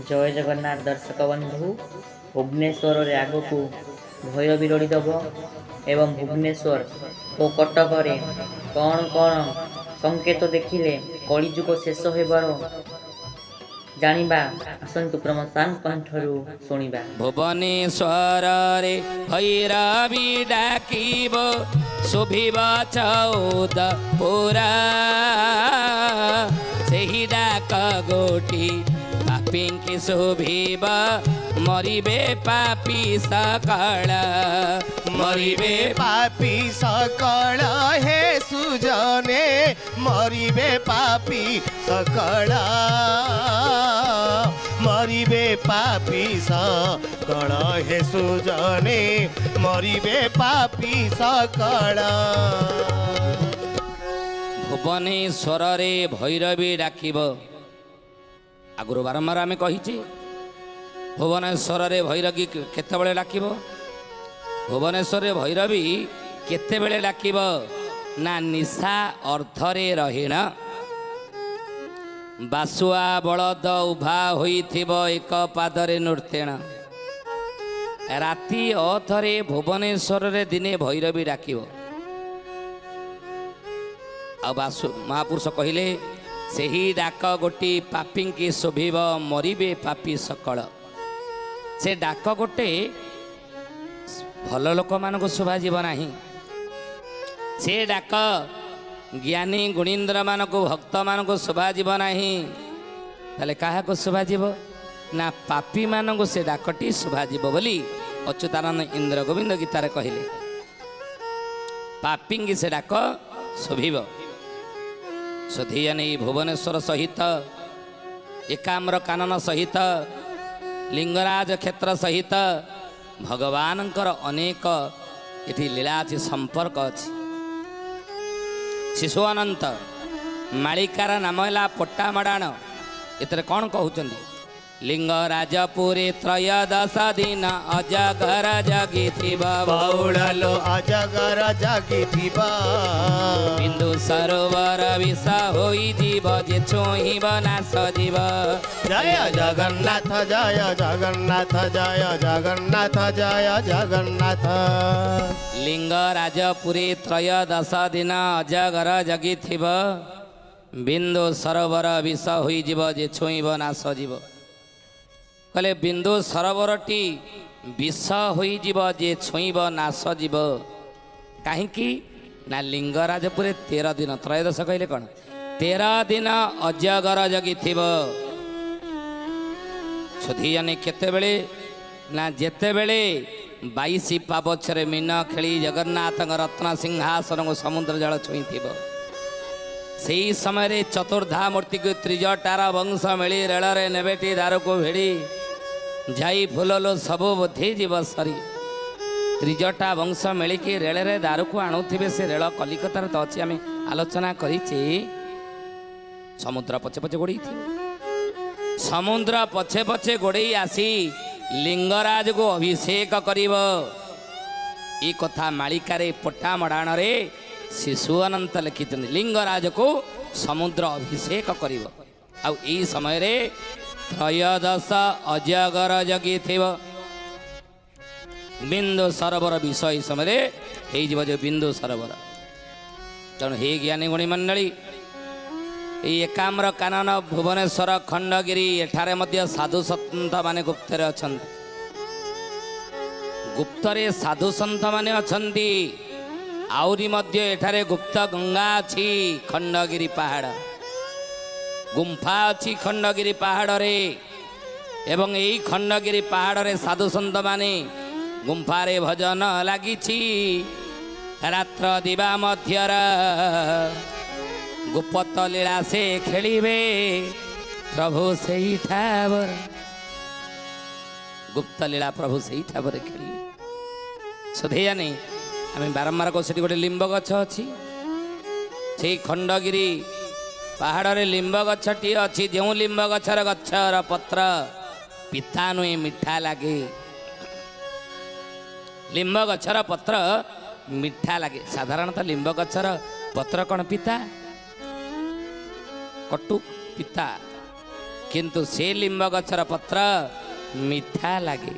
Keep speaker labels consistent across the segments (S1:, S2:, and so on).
S1: जय जगन्नाथ दर्शक बंधु भुवनेश्वर रे आग को भैरवी रड़ी दब एवं भुवनेश्वर ओ कटक रे कौन कौन संकेत देखिले कलिजुग शेष हेबार जानिबा आसंतु प्रमसान कंठरू सुनिबा।
S2: भुवनेश्वर रे भैरवी डाकिब शुभिब चौद पुरा सेही डाक गोटी पापिंकी शुभिब मरिबे पापी सकल
S3: मरिबे पापी सकल हे सुजने मरिबे पापी सकल मरिबे पापी सकल हे सुजने मरिबे पापी सकल।
S2: भुवनेश्वर रे भैरवी डाकिब आगुरु बारंबार आमे कहिचे भुवनेश्वर रे भैरवी केतेबेले डाकिब भुवनेश्वर रे भैरवी केतेबेले डाकिब ना निशा अर्थरे रहिण बासुआ बलद उभा होइथिब एक पादरे नृत्यण राति अथरे भुवनेश्वर रे दिने भैरवी डाकिब आ बासु महापुरुष कहिले सेही डाक गोटी पापींकी शोभिब मरिबे पापी सकल से डाक गोटे भल लोक मान शोभा जीव नाही से डाक ज्ञानी गुणींद्र मान भक्त मान शोभा जीव नाही ताले काहा को शोभा जीव ना पापी मान से डाकटी शोभा जीव बोली अच्युतानंद इंद्र गोविंद गीतार कहले पापींकी से डाक शोभिब सुधियानी भुवनेश्वर सहित एकाम्र कानन सहित लिंगराज क्षेत्र सहित भगवानंकर अनेक इति लीला अच्छी संपर्क अच्छी शिशु अनंत मालिकार नाम है पट्टामडाण एतरे कौन कहते लिंगराजपुरी त्रयोदश दिन अजगर जगिथिबा
S3: बौड़लो अजगर जगिथिबा
S2: बिंदु सरोवर विष होई जीव जे छुईब नाश जीव।
S3: जय जगन्नाथ जय जगन्नाथ जय जगन्नाथ जय जगन्नाथ।
S2: लिंगराजपुरी त्रयोदश दिन अजगर जगिथिब बिंदु सरोवर विष होई जीव जे छुईब नाश जीव कहले बिंदु सरोवरटी विष होई जीव जे छुईब नाश जीव कहीं ना लिंगराजपुरे 13 दिन त्रयोदश कहले कौन 13 दिन अजगर जगिथिब सुधियानी केतेबेले ना जेतेबेले 22 पाबछरे मीन खेली जगन्नाथ रत्न सिंहासन को समुद्र जल छुईथिब से समय चतुर्धा मूर्ति को त्रिजटार वंश मिली रेल रे नेबेटी दार को भिड़ी जाई फुललो सबु बुद्धि जीव सरी त्रिजटा वंश मिलिकी रेल रे दार को आणुथिबे से रेल कलिकतार तो अच्छी आम आलोचना करिछि समुद्र पछे पछे गोड़ी थी समुद्र पछे पछे गोड़ी आसी लिंगराज को अभिषेक करिब ई कथा मालिकारे पट्टामडाण रे शिशु अनंत लिखित लिंगराज को समुद्र अभिषेक करिब आउ ई समय रे त्रयोदश अजगर जगिथिब बिंदु सरोवर विषय समय हो बिंदु सरोवर तेणु हे ज्ञानी गुणी मंडली एकाम्र कानन भुवनेश्वर खंडगिरी एठारे मध्य साधु सन्त माने गुप्तरे अछंती गुप्तरे साधु सन्त माने अछंती आउरी मध्य एठारे गुप्त गंगा अच्छी खंडगिरी पहाड़ गुंफा अच्छी खंडगिरी पहाड़ रे एवं यही खंडगिरी पहाड़ रे साधु सन्त माने गुंफारे भजन लागिछि रात्र दिवा मध्यर गुप्त लीला से खेलिबे प्रभु से ठावर गुप्त लीला प्रभु से ठावर खेलिबे सुधेया नहीं आम बारंबार को गोटे लिंब गछ अच्छी से खंडगिरी पहाड़ रे लिंब गछटी अच्छी जो लिंब गछर गछर पत्र पिता नुहे मिठा लगे लिंब गछर पत्र मिठा लगे साधारणतः लिंब गछर पत्र कौन पिता कटु पिता କିନ୍ତୁ ସେ ଲିମ୍ବ ଗଛର ପତ୍ର ମିଠା ଲାଗେ।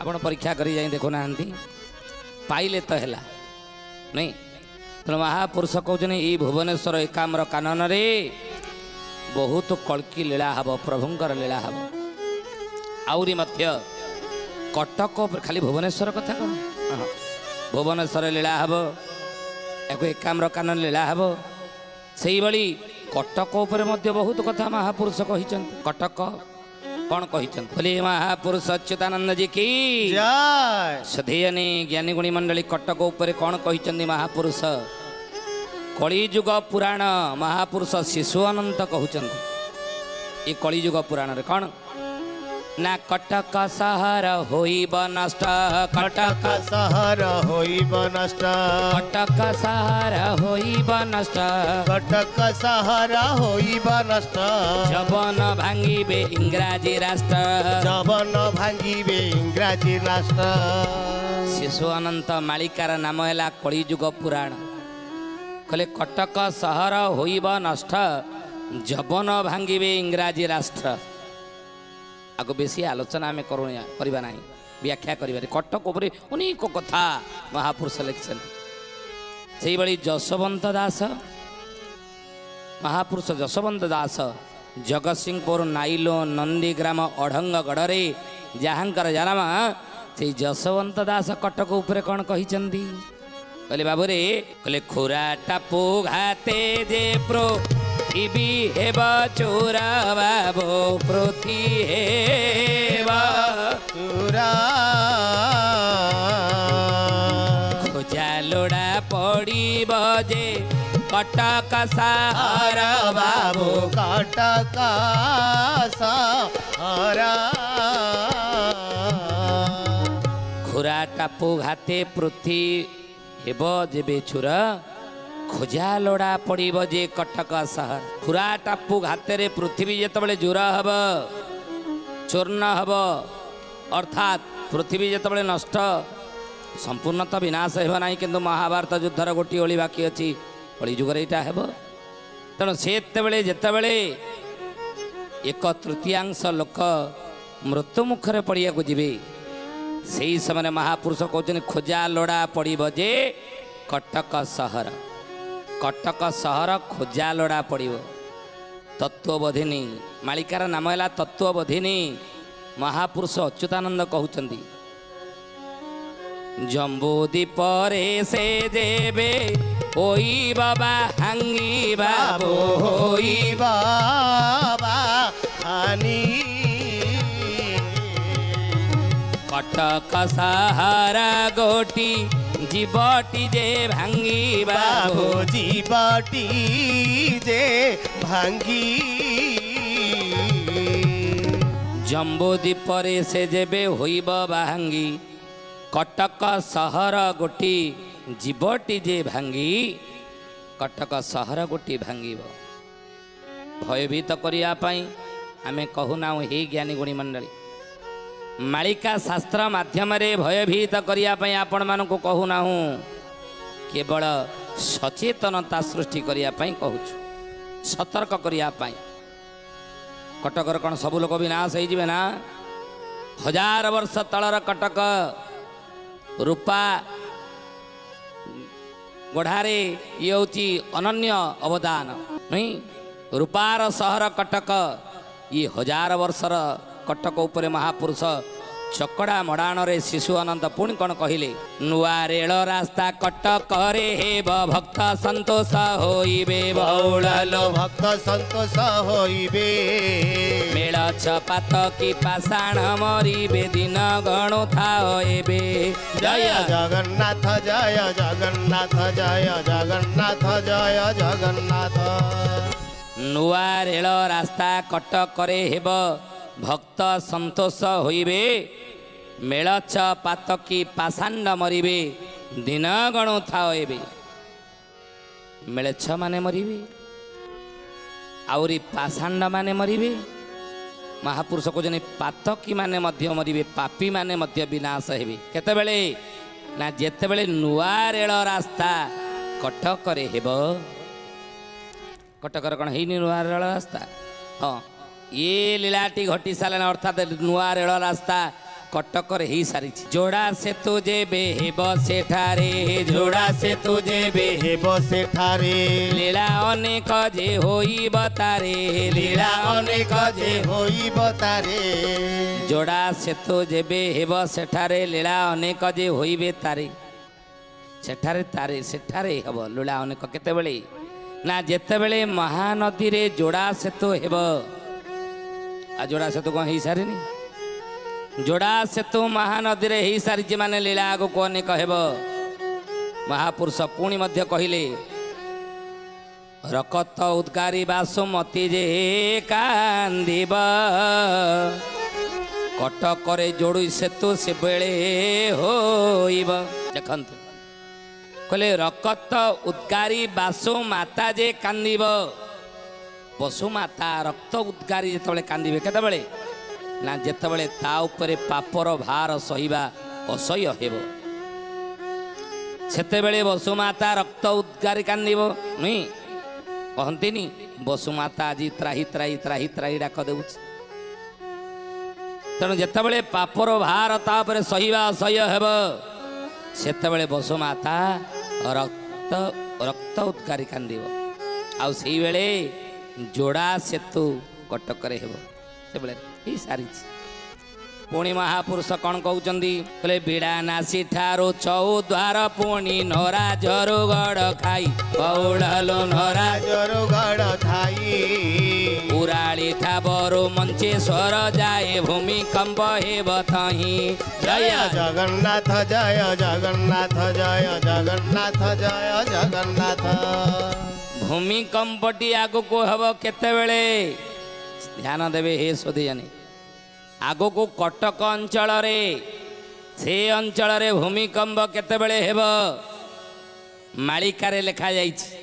S2: ଆପଣ ପରୀକ୍ଷା କରି ଯାଇ ଦେଖୁନାହାନ୍ତି, ପାଇଲେ ତ ହେଲା ନାଇଁ। ତେଣୁ ମହାପୁରୁଷ କହୁଛନ୍ତି ଏଇ ଭୁବନେଶ୍ୱର ଏକାମ୍ର କାନନରେ ବହୁତ କଳ୍କି ଲୀଳା ହେବ, ପ୍ରଭୁଙ୍କର ଲୀଳା ହେବ। ଆହୁରି ମଧ୍ୟ କଟକ ଖାଲି ଭୁବନେଶ୍ୱର କଥା କ'ଣ, ଭୁବନେଶ୍ୱର ଲୀଳା ହେବ, ଏକୁ ଏକାମ୍ର କାନନ ଲୀଳା ହେବ। ସେଇଭଳି କଟକ ଉପରେ ମଧ୍ୟ ବହୁତ କଥା ମହାପୁରୁଷ କହିଛନ୍ତି। କଟକ କ'ଣ କହିଛନ୍ତି ବୋଲି ମହାପୁରୁଷ ଅଚ୍ୟୁତାନନ୍ଦ ଜୀ କି
S3: ଜୟ।
S2: ସଧେୟନୀ ଜ୍ଞାନୀ ଗୁଣୀ ମଣ୍ଡଳୀ କଟକ ଉପରେ କ'ଣ କହିଛନ୍ତି ମହାପୁରୁଷ? କଳିଯୁଗ ପୁରାଣ ମହାପୁରୁଷ ଶିଶୁ ଅନନ୍ତ କହୁଛନ୍ତି। ଏ କଳିଯୁଗ ପୁରାଣରେ କ'ଣ ନା କଟକ ସହର ହୋଇବ ନଷ୍ଟ, କଟକ
S3: ସହର ହୋଇବ ନଷ୍ଟ,
S2: କଟକ ସହର ହୋଇବ ନଷ୍ଟ,
S3: କଟକ ସହର ହୋଇବ ନଷ୍ଟ,
S2: ଯବନ ଭାଙ୍ଗିବେ ଇଂରାଜୀ ରାଷ୍ଟ୍ର,
S3: ଯବନ ଭାଙ୍ଗିବେ ଇଂରାଜୀ ରାଷ୍ଟ୍ର।
S2: ଶିଶୁ ଅନନ୍ତ ମାଳିକାର ନାମ ହେଲା କଳିଯୁଗ ପୁରାଣ। କହିଲେ କଟକ ସହର ହୋଇବ ନଷ୍ଟ, ଯବନ ଭାଙ୍ଗିବେ ଇଂରାଜୀ ରାଷ୍ଟ୍ର। ଆଗ ବେଶୀ ଆଲୋଚନା ଆମେ କରିବା ନାହିଁ, ବ୍ୟାଖ୍ୟା କରିବାରେ। କଟକ ଉପରେ ଅନେକ କଥା ମହାପୁରୁଷ ଲେଖିଛନ୍ତି। ସେଇଭଳି ଯଶୋବନ୍ତ ଦାସ, ମହାପୁରୁଷ ଯଶୋବନ୍ତ ଦାସ ଜଗତସିଂହପୁର ନାଇଲୋ ନନ୍ଦୀଗ୍ରାମ ଅଢଙ୍ଗଗଡ଼ରେ ଯାହାଙ୍କର ଜନ୍ମ, ସେଇ ଯଶୋବନ୍ତ ଦାସ କଟକ ଉପରେ କ'ଣ କହିଛନ୍ତି? କହିଲେ ବାବୁରେ, କହିଲେ ଖୁରା ଟାପୁ ଘାତେ ଯେ ପୃଥିବୀ ହେବ ଚୋର ବାବୁ, ପୃଥିବୀ ହେବ
S3: ଚୋର,
S2: ଖୋଜା ଲୋଡ଼ା ପଡ଼ିବ ଯେ କଟକ ସହର ବାବୁ,
S3: କଟକ ସହର।
S2: ଖୁରା ଟାପୁ ଘାତେ ପୃଥ୍ୱୀ ହେବ ଯେବେ ଚୋର, ଖୋଜା ଲୋଡ଼ା ପଡ଼ିବ ଯେ କଟକ ସହର। ଖୁରା ଟାପୁ ଘାତରେ ପୃଥିବୀ ଯେତେବେଳେ ଜୋର ହେବ, ଚୂର୍ଣ୍ଣ ହେବ, ଅର୍ଥାତ୍ ପୃଥିବୀ ଯେତେବେଳେ ନଷ୍ଟ, ସମ୍ପୂର୍ଣ୍ଣ ତ ବିନାଶ ହେବ ନାହିଁ, କିନ୍ତୁ ମହାଭାରତ ଯୁଦ୍ଧର ଗୋଟିଏ ଓଳି ବାକି ଅଛି, କଳିଯୁଗରେ ଏଇଟା ହେବ। ତେଣୁ ସେତେବେଳେ ଯେତେବେଳେ 1/3 ଲୋକ ମୃତ୍ୟୁ ମୁଖରେ ପଡ଼ିବାକୁ ଯିବେ, ସେହି ସମୟରେ ମହାପୁରୁଷ କହୁଛନ୍ତି ଖୋଜା ଲୋଡ଼ା ପଡ଼ିବ ଯେ କଟକ ସହର। କଟକ ସହର ଖୋଜା ଲୋଡ଼ା ପଡ଼ିବ। ତତ୍ତ୍ୱବୋଧିନୀ ମାଳିକାର ନାମ ହେଲା ତତ୍ତ୍ୱବୋଧିନୀ। ମହାପୁରୁଷ ଅଚ୍ୟୁତାନନ୍ଦ କହୁଛନ୍ତି ଜମ୍ବୁ ଦ୍ୱୀପରେ ସେ ଯେବେ ହୋଇବ ଭାଙ୍ଗିବା,
S3: ହୋଇବ ହାନି,
S2: କଟକ ସହର ଗୋଟି ଜୀବଟି ଯେ ଭାଙ୍ଗିବା,
S3: ଯିବଟି ଯେ ଭାଙ୍ଗି,
S2: ଜମ୍ବୁ ଦ୍ୱୀପରେ ସେ ଯେବେ ହୋଇବ ଭାଙ୍ଗି, କଟକ ସହର ଗୋଟି ଜୀବଟି ଯେ ଭାଙ୍ଗି, କଟକ ସହର ଗୋଟି ଭାଙ୍ଗିବ। ଭୟଭୀତ କରିବା ପାଇଁ ଆମେ କହୁନାହୁଁ ହେ ଜ୍ଞାନୀ ଗୁଣୀ ମଣ୍ଡଳୀ, ମାଳିକା ଶାସ୍ତ୍ର ମାଧ୍ୟମରେ ଭୟଭୀତ କରିବା ପାଇଁ ଆପଣମାନଙ୍କୁ କହୁନାହୁଁ, କେବଳ ସଚେତନତା ସୃଷ୍ଟି କରିବା ପାଇଁ କହୁଛୁ, ସତର୍କ କରିବା ପାଇଁ। କଟକର କ'ଣ ସବୁ ଲୋକ ବିନାଶ ହେଇଯିବେ ନା? 1000 ବର୍ଷ ତଳର କଟକ ରୂପା ଗଢ଼ାରେ ଇଏ ହେଉଛି ଅନନ୍ୟ ଅବଦାନ ନୁହେଁ। ରୂପାର ସହର କଟକ, ଇଏ 1000 ବର୍ଷର କଟକ ଉପରେ ମହାପୁରୁଷ ଚକଡ଼ା ମଡ଼ାଣରେ ଶିଶୁ ଅନନ୍ତ ପୁଣି କ'ଣ କହିଲେ? ନୂଆ ରେଳ ରାସ୍ତା କଟକରେ ହେବ ଭକ୍ତ ସନ୍ତୋଷ ହୋଇବେ,
S3: ବଉଳ ଲୋ ଭକ୍ତ ସନ୍ତୋଷ ହୋଇବେ,
S2: ମେଳ ଛପାତ କି ପାଷାଣ ମରିବେ, ଦିନ ଗଣୁଥାଅ ଏବେ।
S3: ଜୟ ଜଗନ୍ନାଥ, ଜୟ ଜଗନ୍ନାଥ, ଜୟ ଜଗନ୍ନାଥ, ଜୟ ଜଗନ୍ନାଥ।
S2: ନୂଆ ରେଳ ରାସ୍ତା କଟକରେ ହେବ ଭକ୍ତ ସନ୍ତୋଷ ହୋଇବେ, ମେଳଛ ପାତକି ପାଷାଣ୍ଡ ମରିବେ, ଦିନ ଗଣୁଥାଅ ଏବେ। ମେଳଛ ମାନେ ମରିବେ, ଆହୁରି ପାଷାଣ୍ଡ ମାନେ ମରିବେ। ମହାପୁରୁଷ କହୁଛନ୍ତି ପାତକି ମାନେ ମଧ୍ୟ ମରିବେ, ପାପୀ ମାନେ ମଧ୍ୟ ବିନାଶ ହେବେ। କେତେବେଳେ ନା ଯେତେବେଳେ ନୂଆ ରେଳ ରାସ୍ତା କଟକରେ ହେବ। କଟକରେ କ'ଣ ହେଇନି ନୂଆ ରେଳ ରାସ୍ତା? ହଁ, ये लीलाटी घटी सारे अर्थात नुआ रेल रास्ता कटक रे ही सारी जोड़ा से तुझे बेहेब सेठारे जोड़ा से तुझे
S3: हेब सेठारे
S2: लीला अनेक जे होइब तारे
S3: लीला अनेक जे होइब तारे
S2: जोड़ा से तो जेबे हेब सेठारे लीला अनेक जे होइबे तारे सेठारे तारे सेठारे हब लीला अनेक केतेबेले ना जेतेबेले महानदी रे जोड़ा सेतु हेब आ जोड़ा सेतु कौन ही सारिनी जोड़ा सेतु महानदी रे ही सारी माने लीला आगो को अनेक हेब महापुरुष पुणी मध्य कहिले रकत उद्गारी बासुमती जे कांदिब कटकरे जोड़ी सेतु से बेले होइब देखंतु कहले रकत उद्गारी बासु माता जे कांदिब पशु माता रक्त उद्गारी जेतबेले कांदिबे केतबेले ना जेतबेले ता उपरे पापर भार सहिबा असह्य हेब सेतेबेले बसुमाता रक्त उद्गारी कांदिब नुई कहंतिनी बसुमाता आज त्राही त्राही त्राही त्राही डाक देउछ तेणु जेतेबेले पापर भार ता उपरे सहिबा असह्य हेब सेतेबेले बसुमाता रक्त रक्त उद्गारी कांदिब आउ सेई बेले जोड़ा सेतु कटकरे हेब से बेले ही सारी पुणी महापुरुष कौन कहते कहले बिड़ा नासी ठारू चौद्वार पुणी नरा झरुगड़ खाई कौड़लो नरा
S3: झरुगड़ खाई
S2: उराली ठाबरू मंचेश्वर जाए भूमिकंप हेब थही
S3: जय जगन्नाथ जय जगन्नाथ जय जगन्नाथ जय जगन्नाथ
S2: भूमिकंपटी आगो को हब केतेबेले ध्यान देवे हे सोधियानी आगो को कटक अंचल रे से अंचल रे भूमिकंप केतेबेले हेब मालिकारे लेखा जाइछि